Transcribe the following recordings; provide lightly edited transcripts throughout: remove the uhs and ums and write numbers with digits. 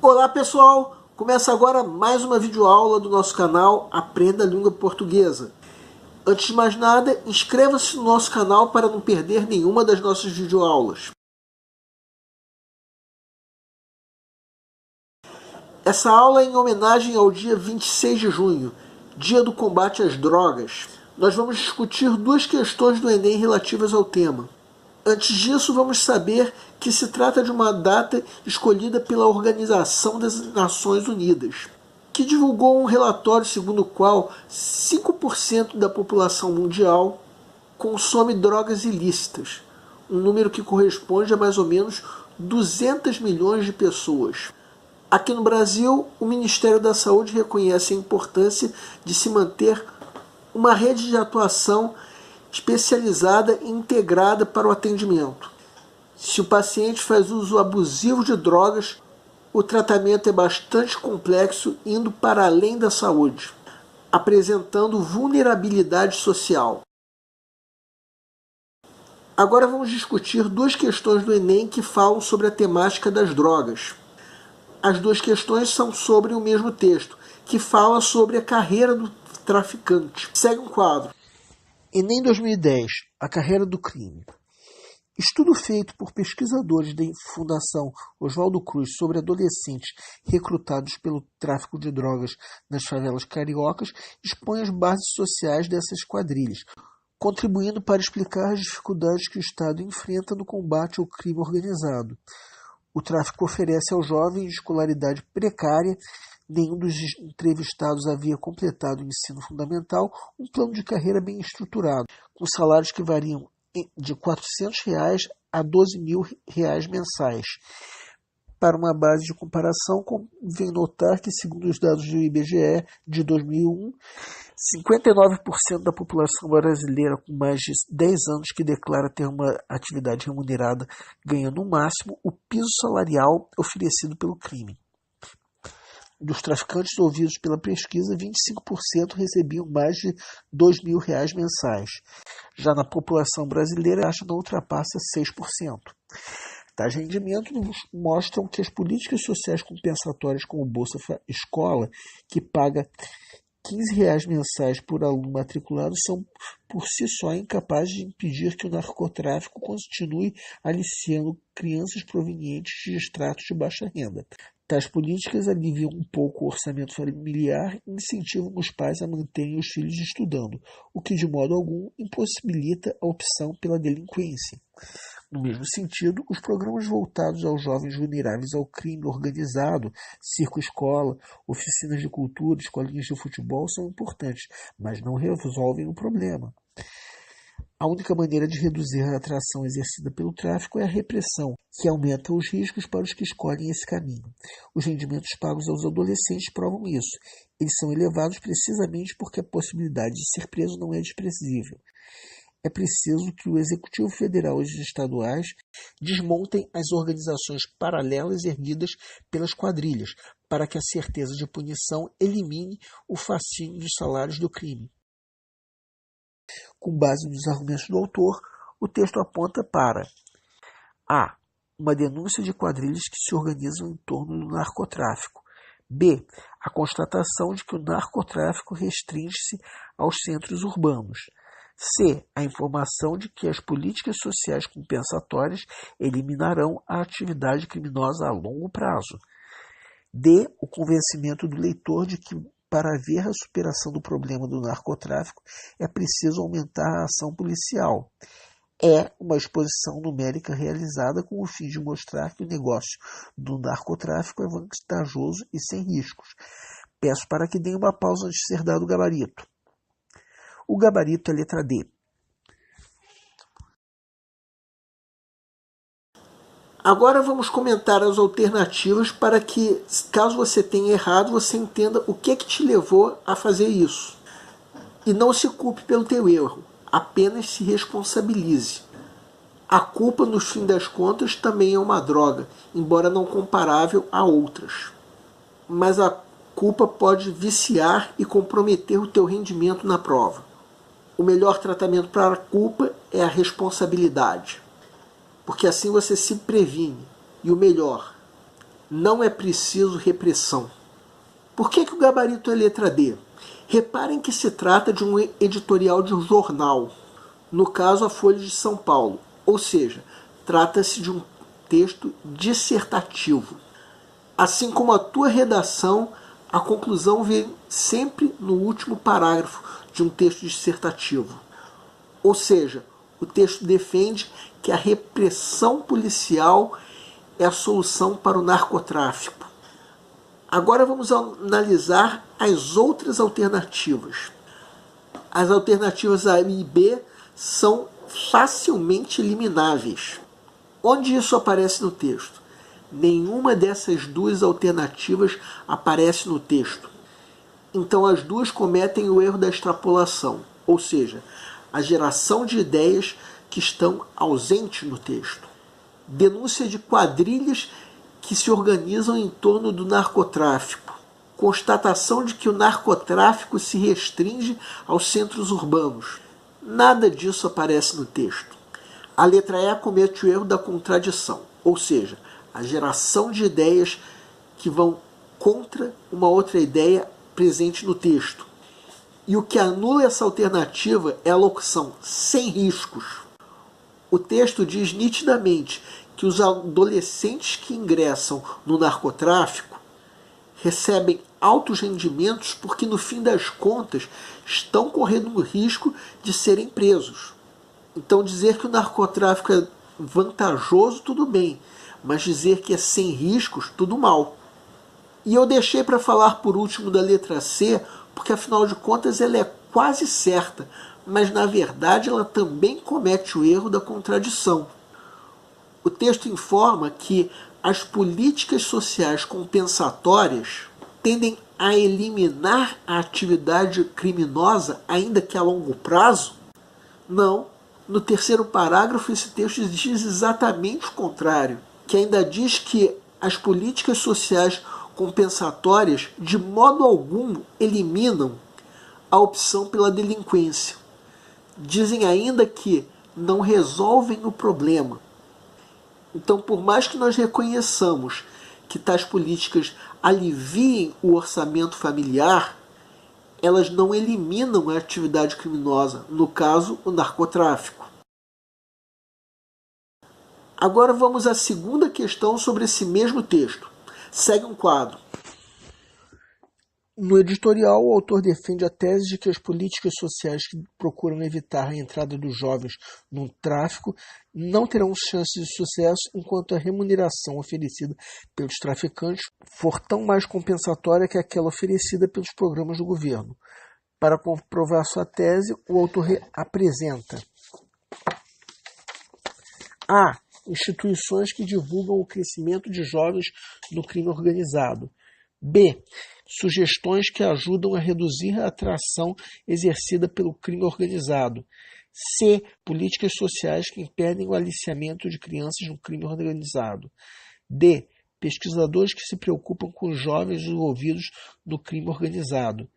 Olá pessoal, começa agora mais uma videoaula do nosso canal Aprenda a Língua Portuguesa. Antes de mais nada, inscreva-se no nosso canal para não perder nenhuma das nossas videoaulas. Essa aula é em homenagem ao dia 26 de junho, Dia do Combate às Drogas. Nós vamos discutir duas questões do Enem relativas ao tema. Antes disso, vamos saber que se trata de uma data escolhida pela Organização das Nações Unidas, que divulgou um relatório segundo o qual 5% da população mundial consome drogas ilícitas, um número que corresponde a mais ou menos 200 milhões de pessoas. Aqui no Brasil, o Ministério da Saúde reconhece a importância de se manter uma rede de atuação especializada e integrada para o atendimento. Se o paciente faz uso abusivo de drogas, o tratamento é bastante complexo, indo para além da saúde, apresentando vulnerabilidade social. Agora vamos discutir duas questões do Enem que falam sobre a temática das drogas. As duas questões são sobre o mesmo texto, que fala sobre a carreira do traficante. Segue um quadro. Enem 2010, a carreira do crime. Estudo feito por pesquisadores da Fundação Oswaldo Cruz sobre adolescentes recrutados pelo tráfico de drogas nas favelas cariocas expõe as bases sociais dessas quadrilhas, contribuindo para explicar as dificuldades que o Estado enfrenta no combate ao crime organizado. O tráfico oferece aos jovens de escolaridade precária, nenhum dos entrevistados havia completado o ensino fundamental, um plano de carreira bem estruturado, com salários que variam de R$ 400 a R$ 12.000 mensais. Para uma base de comparação, convém notar que, segundo os dados do IBGE de 2001, 59% da população brasileira com mais de 10 anos que declara ter uma atividade remunerada ganha no máximo o piso salarial oferecido pelo crime. Dos traficantes ouvidos pela pesquisa, 25% recebiam mais de R$ 2.000 mensais. Já na população brasileira, a taxa não ultrapassa 6%. Tais rendimentos mostram que as políticas sociais compensatórias como o Bolsa Escola, que paga R$ 15 mensais por aluno matriculado, são por si só incapazes de impedir que o narcotráfico continue aliciando crianças provenientes de estratos de baixa renda. Tais políticas aliviam um pouco o orçamento familiar e incentivam os pais a manterem os filhos estudando, o que de modo algum impossibilita a opção pela delinquência. No mesmo sentido, os programas voltados aos jovens vulneráveis ao crime organizado, circo-escola, oficinas de cultura, escolinhas de futebol são importantes, mas não resolvem o problema. A única maneira de reduzir a atração exercida pelo tráfico é a repressão, que aumenta os riscos para os que escolhem esse caminho. Os rendimentos pagos aos adolescentes provam isso. Eles são elevados precisamente porque a possibilidade de ser preso não é desprezível. É preciso que o Executivo Federal e os estaduais desmontem as organizações paralelas erguidas pelas quadrilhas, para que a certeza de punição elimine o fascínio dos salários do crime. Com base nos argumentos do autor, o texto aponta para a. Uma denúncia de quadrilhas que se organizam em torno do narcotráfico. B. A constatação de que o narcotráfico restringe-se aos centros urbanos. C. A informação de que as políticas sociais compensatórias eliminarão a atividade criminosa a longo prazo. D. O convencimento do leitor de que, para haver a superação do problema do narcotráfico, é preciso aumentar a ação policial. É uma exposição numérica realizada com o fim de mostrar que o negócio do narcotráfico é vantajoso e sem riscos. Peço para que deem uma pausa antes de ser dado o gabarito. O gabarito é a letra D. Agora vamos comentar as alternativas para que, caso você tenha errado, você entenda o que te levou a fazer isso. E não se culpe pelo teu erro, apenas se responsabilize. A culpa, no fim das contas, também é uma droga, embora não comparável a outras. Mas a culpa pode viciar e comprometer o teu rendimento na prova. O melhor tratamento para a culpa é a responsabilidade, porque assim você se previne. E o melhor, Não é preciso repressão. Por que o gabarito é letra D? Reparem que se trata de um editorial de um jornal, no caso a Folha de São Paulo, ou seja, trata-se de um texto dissertativo. Assim como a tua redação, a conclusão vem sempre no último parágrafo de um texto dissertativo. Ou seja, o texto defende que a repressão policial é a solução para o narcotráfico. Agora vamos analisar as outras alternativas. As alternativas A e B são facilmente elimináveis. Onde isso aparece no texto? Nenhuma dessas duas alternativas aparece no texto. Então as duas cometem o erro da extrapolação, ou seja, a geração de ideias que estão ausentes no texto. Denúncia de quadrilhas que se organizam em torno do narcotráfico. Constatação de que o narcotráfico se restringe aos centros urbanos. Nada disso aparece no texto. A letra E comete o erro da contradição, ou seja, a geração de ideias que vão contra uma outra ideia presente no texto. E o que anula essa alternativa é a locução sem riscos. O texto diz nitidamente que os adolescentes que ingressam no narcotráfico recebem altos rendimentos porque, no fim das contas, estão correndo o risco de serem presos. Então, dizer que o narcotráfico é vantajoso, tudo bem, mas dizer que é sem riscos, tudo mal. E eu deixei para falar por último da letra C, porque afinal de contas ela é quase certa, mas na verdade ela também comete o erro da contradição. O texto informa que as políticas sociais compensatórias tendem a eliminar a atividade criminosa, ainda que a longo prazo? Não. No terceiro parágrafo, esse texto diz exatamente o contrário, que ainda diz que as políticas sociais compensatórias de modo algum eliminam a opção pela delinquência. Dizem ainda que não resolvem o problema. Então, por mais que nós reconheçamos que tais políticas aliviem o orçamento familiar, elas não eliminam a atividade criminosa, no caso, o narcotráfico. Agora vamos à segunda questão sobre esse mesmo texto. Segue um quadro. No editorial, o autor defende a tese de que as políticas sociais que procuram evitar a entrada dos jovens no tráfico não terão chances de sucesso enquanto a remuneração oferecida pelos traficantes for tão mais compensatória que aquela oferecida pelos programas do governo. Para comprovar sua tese, o autor apresenta A. Instituições que divulgam o crescimento de jovens no crime organizado. B. Sugestões que ajudam a reduzir a atração exercida pelo crime organizado. C. Políticas sociais que impedem o aliciamento de crianças no crime organizado. D. Pesquisadores que se preocupam com os jovens envolvidos no crime organizado.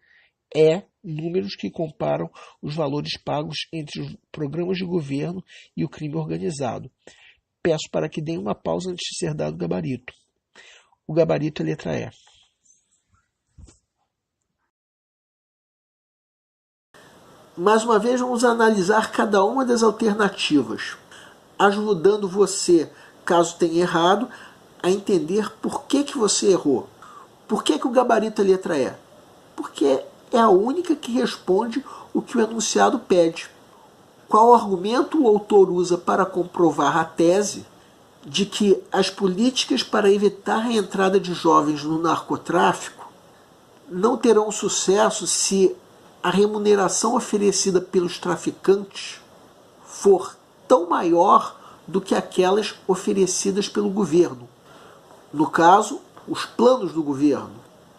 E. Números que comparam os valores pagos entre os programas de governo e o crime organizado. Peço para que deem uma pausa antes de ser dado o gabarito. O gabarito é letra E. Mais uma vez, vamos analisar cada uma das alternativas, ajudando você, caso tenha errado, a entender por que você errou. Por que o gabarito é letra E? Porque é a única que responde o que o enunciado pede. Qual argumento o autor usa para comprovar a tese de que as políticas para evitar a entrada de jovens no narcotráfico não terão sucesso se a remuneração oferecida pelos traficantes for tão maior do que aquelas oferecidas pelo governo? No caso, os planos do governo.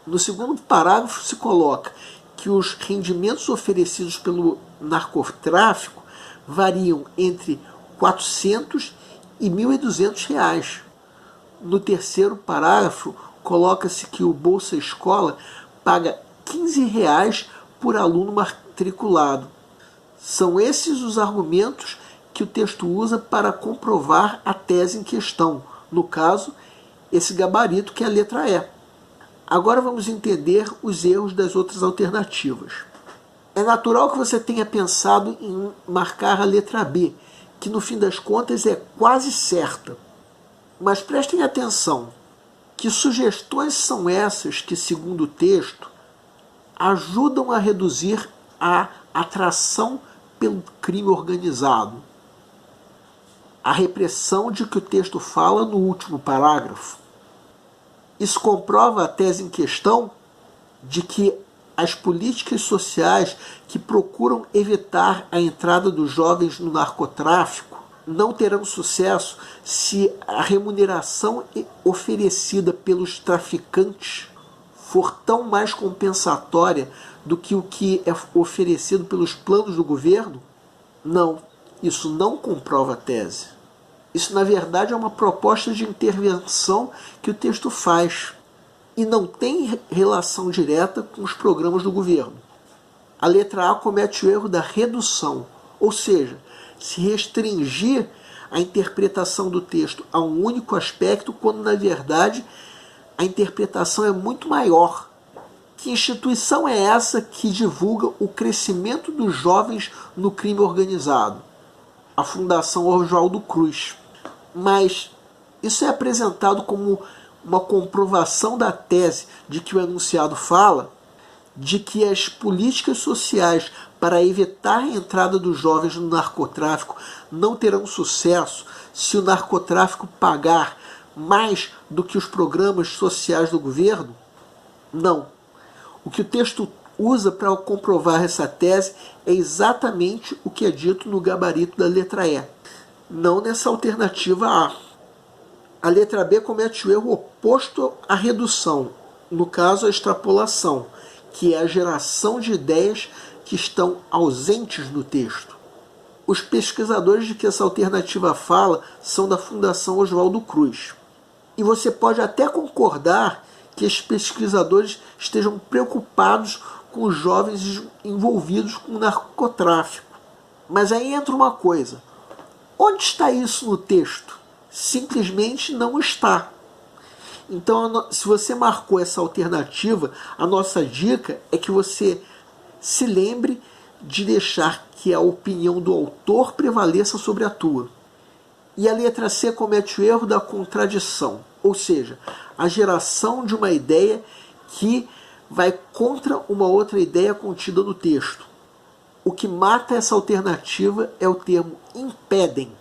No segundo parágrafo se coloca que os rendimentos oferecidos pelo narcotráfico variam entre 400 e 1.200 reais. No terceiro parágrafo, coloca-se que o Bolsa Escola paga 15 reais por aluno matriculado. São esses os argumentos que o texto usa para comprovar a tese em questão. No caso, esse gabarito que é a letra E. Agora vamos entender os erros das outras alternativas. É natural que você tenha pensado em marcar a letra B, que no fim das contas é quase certa. Mas prestem atenção, que sugestões são essas que, segundo o texto, ajudam a reduzir a atração pelo crime organizado? A repressão de que o texto fala no último parágrafo. Isso comprova a tese em questão de que as políticas sociais que procuram evitar a entrada dos jovens no narcotráfico não terão sucesso se a remuneração oferecida pelos traficantes for tão mais compensatória do que o que é oferecido pelos planos do governo? Não, isso não comprova a tese. Isso, na verdade, é uma proposta de intervenção que o texto faz e não tem relação direta com os programas do governo. A letra A comete o erro da redução, ou seja, se restringir a interpretação do texto a um único aspecto, quando, na verdade, a interpretação é muito maior. Que instituição é essa que divulga o crescimento dos jovens no crime organizado? A Fundação Oswaldo Cruz. Mas isso é apresentado como uma comprovação da tese de que o enunciado fala, de que as políticas sociais para evitar a entrada dos jovens no narcotráfico não terão sucesso se o narcotráfico pagar mais do que os programas sociais do governo? Não. O que o texto usa para comprovar essa tese é exatamente o que é dito no gabarito da letra E, não nessa alternativa A. A letra B comete o erro oposto à redução, no caso a extrapolação, que é a geração de ideias que estão ausentes no texto. Os pesquisadores de que essa alternativa fala são da Fundação Oswaldo Cruz. E você pode até concordar que esses pesquisadores estejam preocupados com os jovens envolvidos com o narcotráfico. Mas aí entra uma coisa. Onde está isso no texto? Simplesmente não está. Então, se você marcou essa alternativa, a nossa dica é que você se lembre de deixar que a opinião do autor prevaleça sobre a tua. E a letra C comete o erro da contradição, ou seja, a geração de uma ideia que vai contra uma outra ideia contida no texto. O que mata essa alternativa é o termo impedem.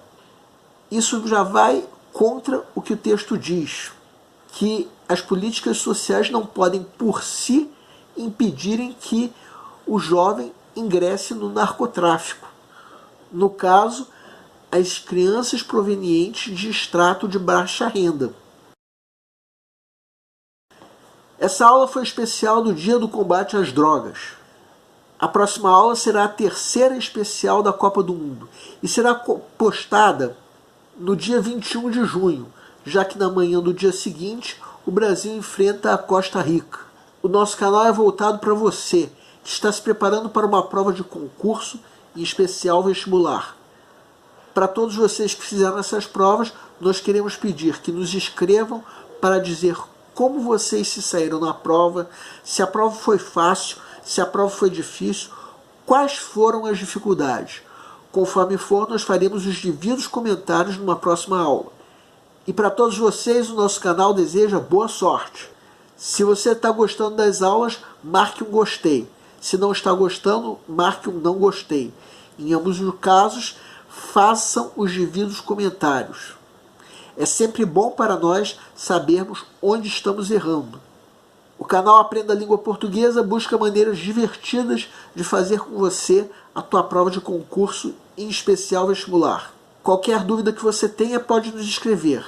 Isso já vai contra o que o texto diz, que as políticas sociais não podem por si impedirem que o jovem ingresse no narcotráfico. No caso, as crianças provenientes de extrato de baixa renda. Essa aula foi especial do Dia do Combate às Drogas. A próxima aula será a terceira especial da Copa do Mundo e será postada no dia 21 de junho, já que na manhã do dia seguinte o Brasil enfrenta a Costa Rica. O nosso canal é voltado para você que está se preparando para uma prova de concurso, em especial vestibular. Para todos vocês que fizeram essas provas, nós queremos pedir que nos escrevam para dizer como vocês se saíram na prova, se a prova foi fácil, se a prova foi difícil, quais foram as dificuldades. Conforme for, nós faremos os devidos comentários numa próxima aula. E para todos vocês, o nosso canal deseja boa sorte. Se você está gostando das aulas, marque um gostei. Se não está gostando, marque um não gostei. Em ambos os casos, façam os devidos comentários. É sempre bom para nós sabermos onde estamos errando. O canal Aprenda a Língua Portuguesa busca maneiras divertidas de fazer com você a tua prova de concurso, em especial vestibular. Qualquer dúvida que você tenha pode nos escrever,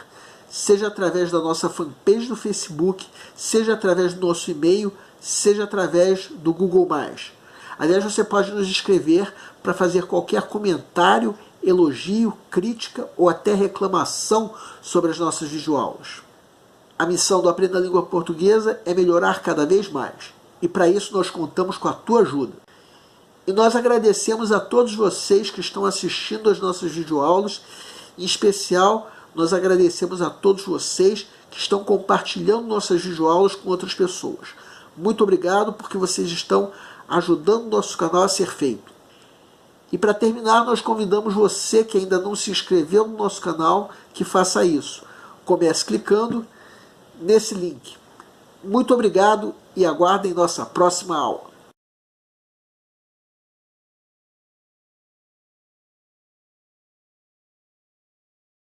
seja através da nossa fanpage no Facebook, seja através do nosso e-mail, seja através do Google+. Aliás, você pode nos escrever para fazer qualquer comentário, elogio, crítica ou até reclamação sobre as nossas videoaulas. A missão do Aprenda a Língua Portuguesa é melhorar cada vez mais. E para isso nós contamos com a tua ajuda. E nós agradecemos a todos vocês que estão assistindo às nossas videoaulas. Em especial, nós agradecemos a todos vocês que estão compartilhando nossas videoaulas com outras pessoas. Muito obrigado porque vocês estão ajudando o nosso canal a ser feito. E para terminar, nós convidamos você que ainda não se inscreveu no nosso canal, que faça isso. Comece clicando nesse link. Muito obrigado e aguardem nossa próxima aula.